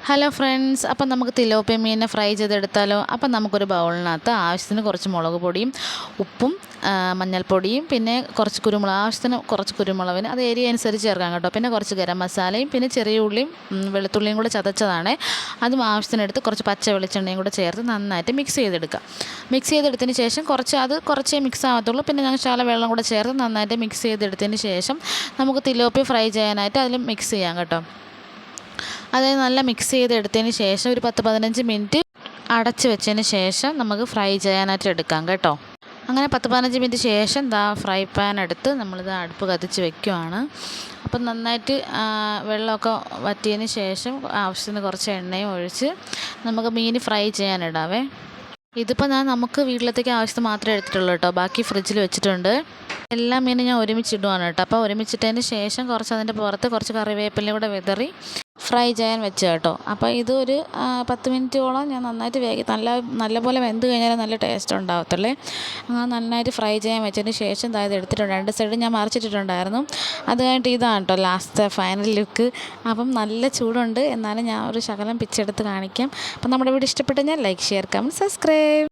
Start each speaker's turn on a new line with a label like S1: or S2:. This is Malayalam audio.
S1: ഹലോ ഫ്രണ്ട്സ്, അപ്പം നമുക്ക് തിലോപ്പിയ മീനിനെ ഫ്രൈ ചെയ്തെടുത്താലോ. അപ്പം നമുക്കൊരു ബൗളിനകത്ത് ആവശ്യത്തിന് കുറച്ച് മുളക് പൊടിയും ഉപ്പും മഞ്ഞൾപ്പൊടിയും പിന്നെ കുറച്ച് കുരുമുളക്, ആവശ്യത്തിന് കുറച്ച് കുരുമുളകിന് അത് ഏരിയ അനുസരിച്ച് ചേർക്കാം കേട്ടോ. പിന്നെ കുറച്ച് ഗരം മസാലയും പിന്നെ ചെറിയ ഉള്ളിയും വെളുത്തുള്ളിയും കൂടെ ചതച്ചതാണ്, അതും ആവശ്യത്തിനെടുത്ത് കുറച്ച് പച്ച വെളിച്ചെണ്ണയും കൂടെ ചേർത്ത് നന്നായിട്ട് മിക്സ് ചെയ്തെടുക്കുക. മിക്സ് ചെയ്തെടുത്തതിന് ശേഷം കുറച്ചേ മിക്സ് ആകത്തുള്ളൂ. പിന്നെ ഞങ്ങൾ ശകലം വെള്ളം കൂടെ ചേർത്ത് നന്നായിട്ട് മിക്സ് ചെയ്തെടുത്തതിന് ശേഷം നമുക്ക് തിലോപ്പിയ ഫ്രൈ ചെയ്യാനായിട്ട് അതിൽ മിക്സ് ചെയ്യാം കേട്ടോ. അത് നല്ല മിക്സ് ചെയ്തെടുത്തതിന് ശേഷം ഒരു 10-15 മിനിറ്റ് അടച്ച് വെച്ചതിന് ശേഷം നമുക്ക് ഫ്രൈ ചെയ്യാനായിട്ട് എടുക്കാം കേട്ടോ. അങ്ങനെ 10-15 മിനിറ്റ് ശേഷം ഫ്രൈ പാൻ എടുത്ത് നമ്മളിത് അടുപ്പ് കത്തിച്ച് വെക്കുവാണ്. അപ്പം നന്നായിട്ട് വെള്ളമൊക്കെ വറ്റിയതിന് ശേഷം ആവശ്യത്തിന് കുറച്ച് എണ്ണയും ഒഴിച്ച് നമുക്ക് മീൻ ഫ്രൈ ചെയ്യാനിടാവേ. ഇതിപ്പോൾ നമുക്ക് വീട്ടിലത്തേക്ക് ആവശ്യത്തിന് മാത്രമേ എടുത്തിട്ടുള്ളൂ കേട്ടോ, ബാക്കി ഫ്രിഡ്ജിൽ വെച്ചിട്ടുണ്ട്. എല്ലാ മീനും ഞാൻ ഒരുമിച്ചിടുവാണ് കേട്ടോ. അപ്പോൾ ഒരുമിച്ചിട്ടതിന് ശേഷം കുറച്ച് അതിൻ്റെ പുറത്ത് കുറച്ച് കറിവേപ്പിലയും കൂടെ വിതറി ഫ്രൈ ചെയ്യാൻ വെച്ച് കേട്ടോ. അപ്പോൾ ഇതൊരു 10 മിനിറ്റോളം ഞാൻ നന്നായിട്ട് നല്ലപോലെ വെന്ത് കഴിഞ്ഞാൽ നല്ല ടേസ്റ്റ് ഉണ്ടാകത്തുള്ളേ. നന്നായിട്ട് ഫ്രൈ ചെയ്യാൻ വെച്ചതിന് ശേഷം ഇത് എടുത്തിട്ടുണ്ട്. 2 സൈഡ് ഞാൻ മറിച്ചിട്ടിട്ടുണ്ടായിരുന്നു. അത് കഴിഞ്ഞിട്ട് ഇതാണ് കേട്ടോ ലാസ്റ്റ് ഫൈനൽ ലുക്ക്. അപ്പം നല്ല ചൂടുണ്ട്, എന്നാലും ഞാൻ ഒരു ശകലം പിച്ചെടുത്ത് കാണിക്കാം. അപ്പം നമ്മുടെ വീഡിയോ ഇഷ്ടപ്പെട്ടു കഴിഞ്ഞാൽ ലൈക്ക്, ഷെയർ, കമൻറ്റ്, സബ്സ്ക്രൈബ്.